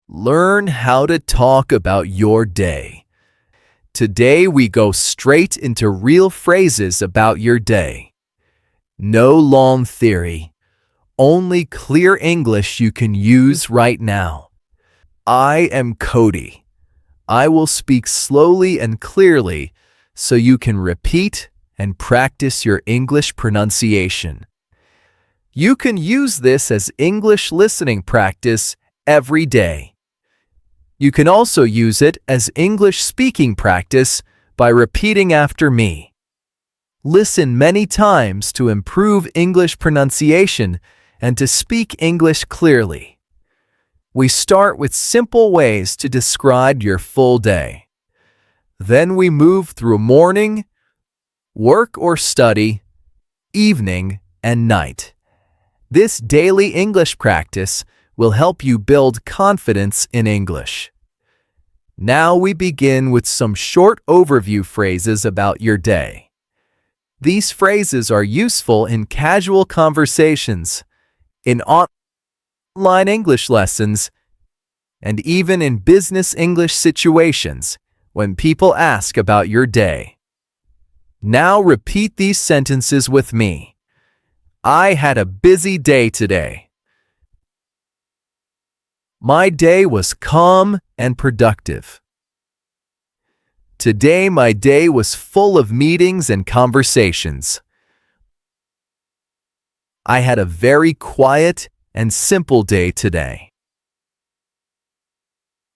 Learn how to talk about your day. Today we go straight into real phrases about your day. No long theory, only clear English you can use right now. I am Cody. I will speak slowly and clearly so you can repeat and practice your English pronunciation. You can use this as English listening practice every day. You can also use it as English speaking practice by repeating after me. Listen many times to improve English pronunciation and to speak English clearly. We start with simple ways to describe your full day. Then we move through morning, work or study, evening, and night. This daily English practice will help you build confidence in English. Now we begin with some short overview phrases about your day. These phrases are useful in casual conversations, in online English lessons, and even in business English situations when people ask about your day. Now repeat these sentences with me. I had a busy day today. My day was calm and productive. Today my day was full of meetings and conversations. I had a very quiet and simple day today.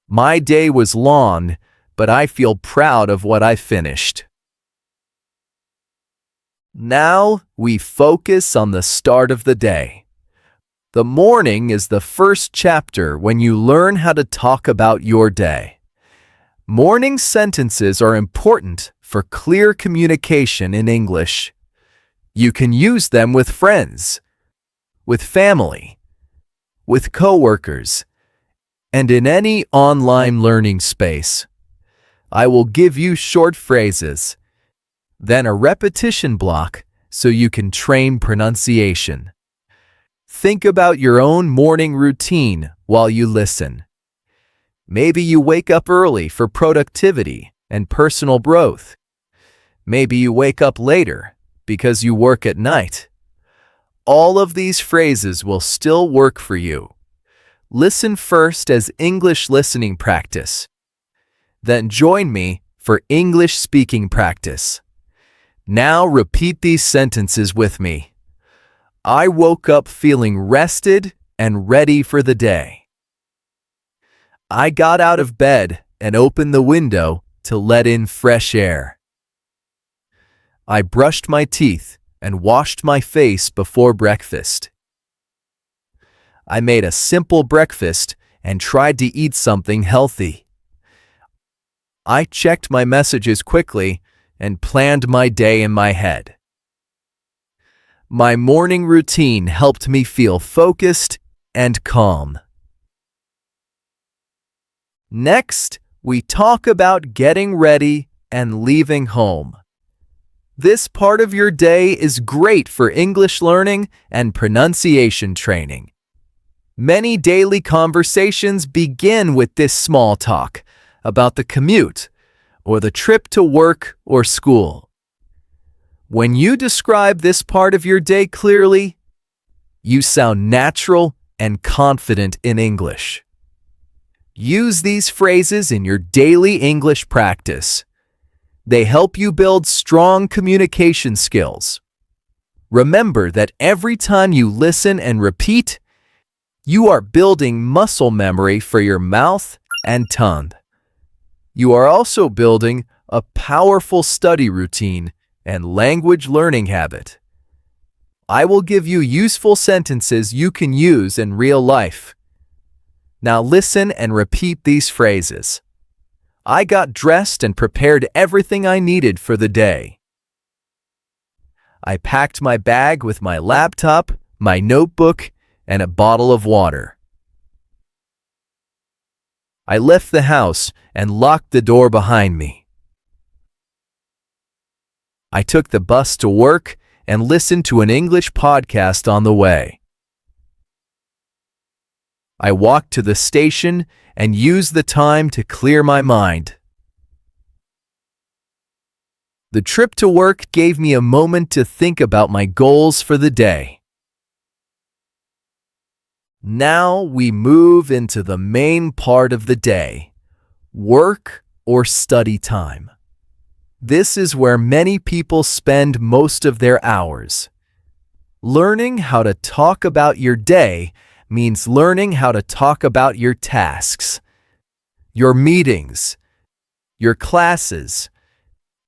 My day was long, but I feel proud of what I finished. Now we focus on the start of the day. The morning is the first chapter when you learn how to talk about your day. Morning sentences are important for clear communication in English. You can use them with friends, with family, with coworkers, and in any online learning space. I will give you short phrases, then a repetition block so you can train pronunciation. Think about your own morning routine while you listen. Maybe you wake up early for productivity and personal growth. Maybe you wake up later because you work at night. All of these phrases will still work for you. Listen first as English listening practice. Then join me for English speaking practice. Now repeat these sentences with me. I woke up feeling rested and ready for the day. I got out of bed and opened the window to let in fresh air. I brushed my teeth and washed my face before breakfast. I made a simple breakfast and tried to eat something healthy. I checked my messages quickly and planned my day in my head. My morning routine helped me feel focused and calm. Next, we talk about getting ready and leaving home. This part of your day is great for English learning and pronunciation training. Many daily conversations begin with this small talk about the commute or the trip to work or school. When you describe this part of your day clearly, you sound natural and confident in English. Use these phrases in your daily English practice. They help you build strong communication skills. Remember that every time you listen and repeat, you are building muscle memory for your mouth and tongue. You are also building a powerful study routine and language learning habit. I will give you useful sentences you can use in real life. Now listen and repeat these phrases. I got dressed and prepared everything I needed for the day. I packed my bag with my laptop, my notebook, and a bottle of water. I left the house and locked the door behind me. I took the bus to work and listened to an English podcast on the way. I walked to the station and used the time to clear my mind. The trip to work gave me a moment to think about my goals for the day. Now we move into the main part of the day, work or study time. This is where many people spend most of their hours. Learning how to talk about your day means learning how to talk about your tasks, your meetings, your classes,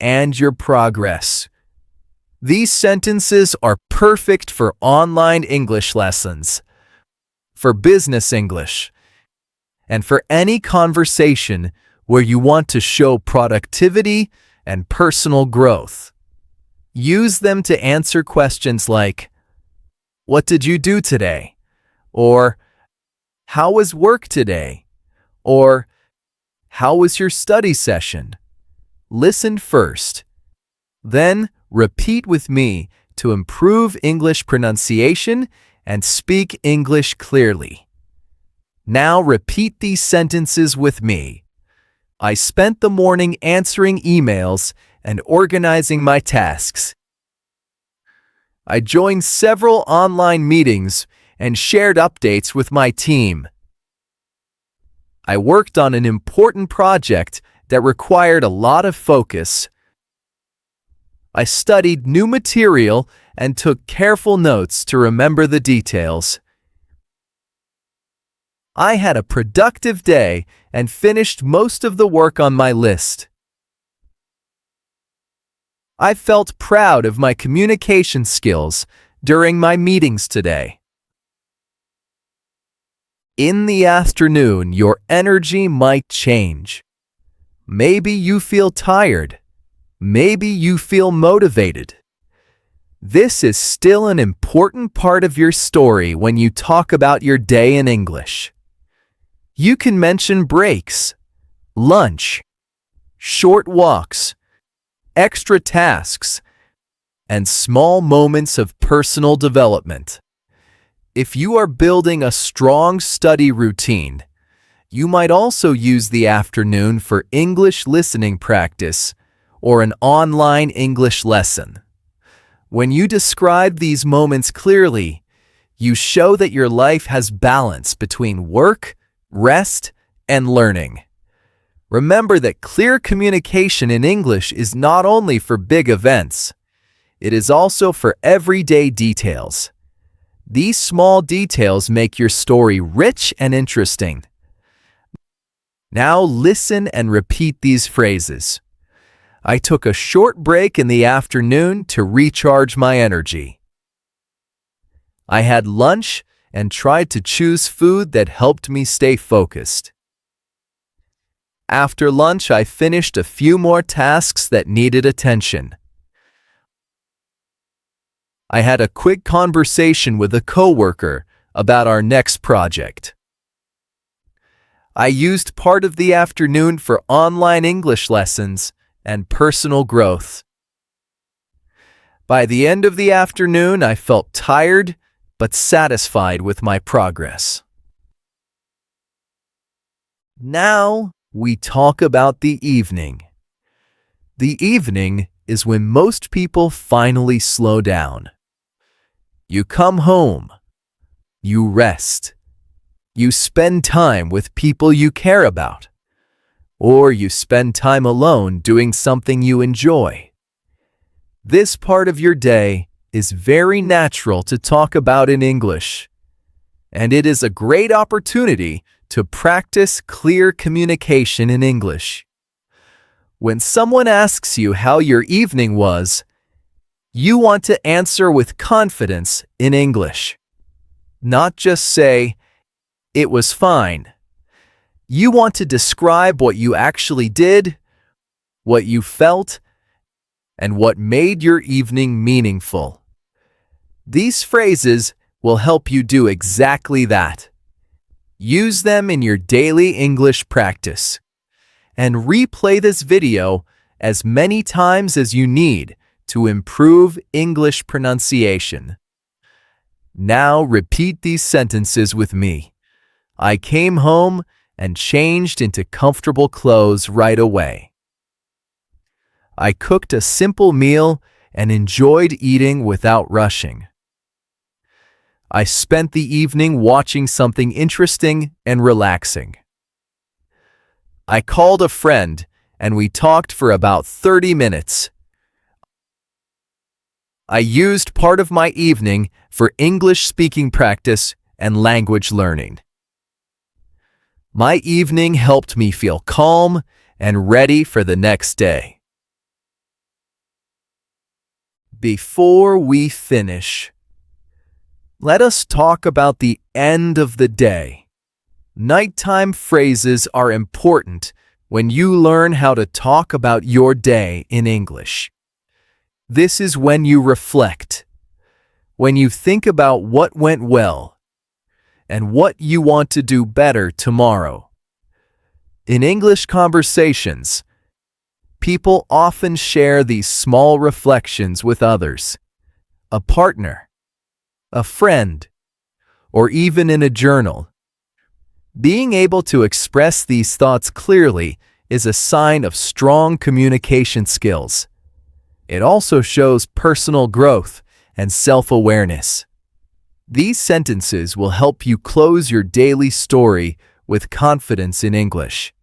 and your progress. These sentences are perfect for online English lessons, for business English, and for any conversation where you want to show productivity and personal growth. Use them to answer questions like, "What did you do today?" Or, "How was work today?" Or, "How was your study session?" Listen first. Then repeat with me to improve English pronunciation and speak English clearly. Now repeat these sentences with me. I spent the morning answering emails and organizing my tasks. I joined several online meetings and shared updates with my team. I worked on an important project that required a lot of focus. I studied new material and took careful notes to remember the details. I had a productive day and finished most of the work on my list. I felt proud of my communication skills during my meetings today. In the afternoon, your energy might change. Maybe you feel tired. Maybe you feel motivated. This is still an important part of your story when you talk about your day in English. You can mention breaks, lunch, short walks, extra tasks, and small moments of personal development. If you are building a strong study routine, you might also use the afternoon for English listening practice or an online English lesson. When you describe these moments clearly, you show that your life has balance between work, rest, and learning. Remember that clear communication in English is not only for big events, it is also for everyday details. These small details make your story rich and interesting. Now listen and repeat these phrases. I took a short break in the afternoon to recharge my energy. I had lunch and tried to choose food that helped me stay focused. After lunch, I finished a few more tasks that needed attention. I had a quick conversation with a coworker about our next project. I used part of the afternoon for online English lessons and personal growth. By the end of the afternoon, I felt tired but satisfied with my progress. Now we talk about the evening. The evening is when most people finally slow down. You come home. You rest. You spend time with people you care about, or you spend time alone doing something you enjoy. This part of your day is very natural to talk about in English, and it is a great opportunity to practice clear communication in English. When someone asks you how your evening was, you want to answer with confidence in English. Not just say, "It was fine." You want to describe what you actually did, what you felt, and what made your evening meaningful. These phrases will help you do exactly that. Use them in your daily English practice, and replay this video as many times as you need to improve English pronunciation. Now repeat these sentences with me. I came home and changed into comfortable clothes right away. I cooked a simple meal and enjoyed eating without rushing. I spent the evening watching something interesting and relaxing. I called a friend and we talked for about 30 minutes. I used part of my evening for English speaking practice and language learning. My evening helped me feel calm and ready for the next day. Before we finish, let us talk about the end of the day. Nighttime phrases are important when you learn how to talk about your day in English. This is when you reflect, when you think about what went well, and what you want to do better tomorrow. In English conversations, people often share these small reflections with others, a partner, a friend, or even in a journal. Being able to express these thoughts clearly is a sign of strong communication skills. It also shows personal growth and self-awareness. These sentences will help you close your daily story with confidence in English.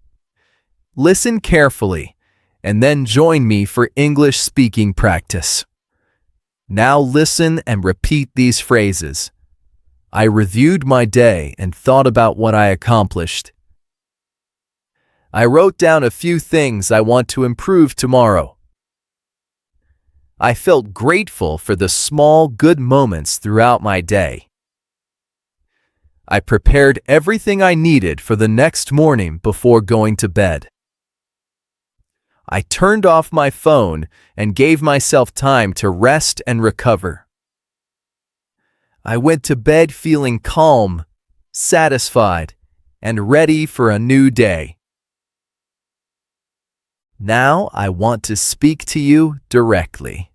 Listen carefully and then join me for English speaking practice. Now listen and repeat these phrases. I reviewed my day and thought about what I accomplished. I wrote down a few things I want to improve tomorrow. I felt grateful for the small good moments throughout my day. I prepared everything I needed for the next morning before going to bed. I turned off my phone and gave myself time to rest and recover. I went to bed feeling calm, satisfied, and ready for a new day. Now I want to speak to you directly.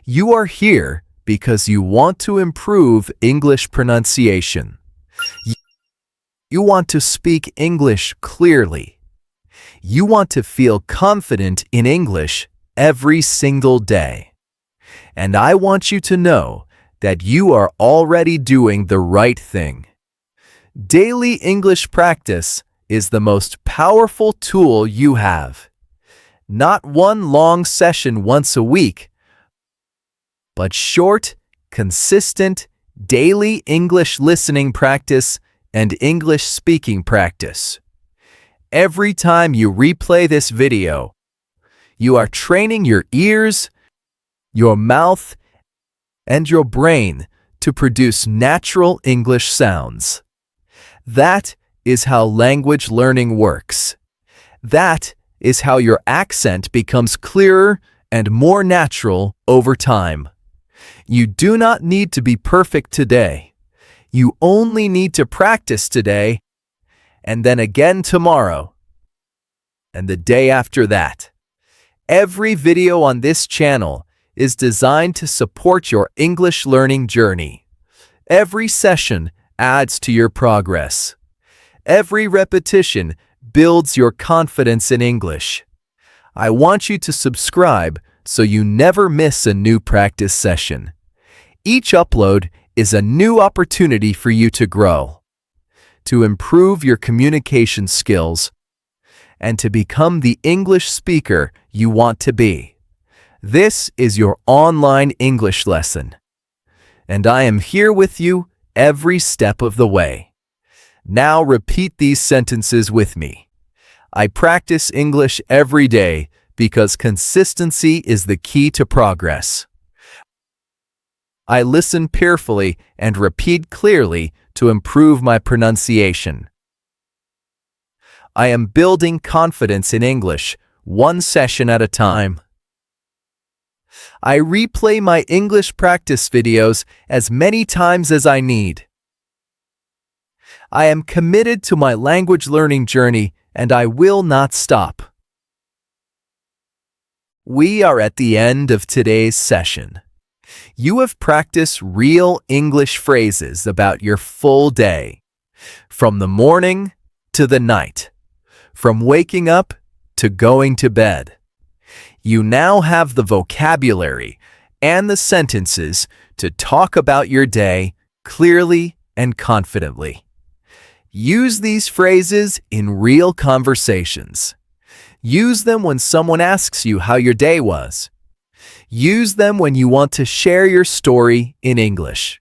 You are here because you want to improve English pronunciation. You want to speak English clearly. You want to feel confident in English every single day. And I want you to know that you are already doing the right thing. Daily English practice is the most powerful tool you have. Not one long session once a week, but short, consistent, daily English listening practice and English speaking practice. Every time you replay this video, you are training your ears, your mouth, and your brain to produce natural English sounds. That is how language learning works. That is how your accent becomes clearer and more natural over time. You do not need to be perfect today. You only need to practice today, and then again tomorrow, and the day after that. Every video on this channel is designed to support your English learning journey. Every session adds to your progress. Every repetition builds your confidence in English. I want you to subscribe so you never miss a new practice session. Each upload is a new opportunity for you to grow, to improve your communication skills, and to become the English speaker you want to be. This is your online English lesson, and I am here with you every step of the way. Now repeat these sentences with me. I practice English every day because consistency is the key to progress. I listen carefully and repeat clearly to improve my pronunciation. I am building confidence in English, one session at a time. I replay my English practice videos as many times as I need. I am committed to my language learning journey and I will not stop. We are at the end of today's session. You have practiced real English phrases about your full day. From the morning to the night, from waking up to going to bed. You now have the vocabulary and the sentences to talk about your day clearly and confidently. Use these phrases in real conversations. Use them when someone asks you how your day was. Use them when you want to share your story in English.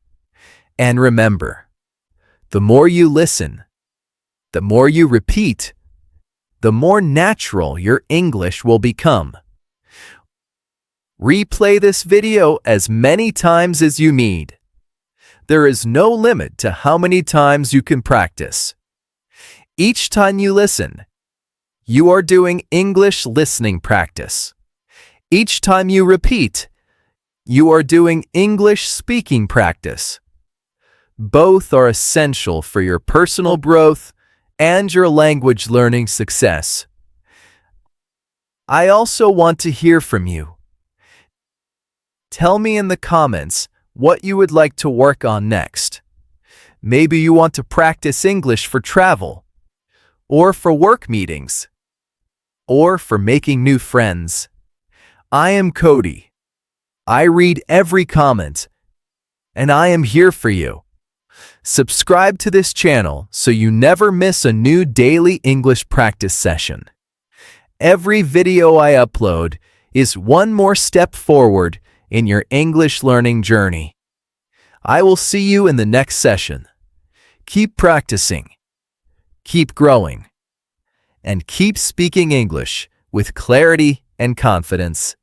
And remember, the more you listen, the more you repeat, the more natural your English will become. Replay this video as many times as you need. There is no limit to how many times you can practice. Each time you listen, you are doing English listening practice. Each time you repeat, you are doing English speaking practice. Both are essential for your personal growth and your language learning success. I also want to hear from you. Tell me in the comments what you would like to work on next. Maybe you want to practice English for travel, or for work meetings, or for making new friends. I am Cody. I read every comment, and I am here for you. Subscribe to this channel so you never miss a new daily English practice session. Every video I upload is one more step forward in your English learning journey. I will see you in the next session. Keep practicing, keep growing, and keep speaking English with clarity and confidence.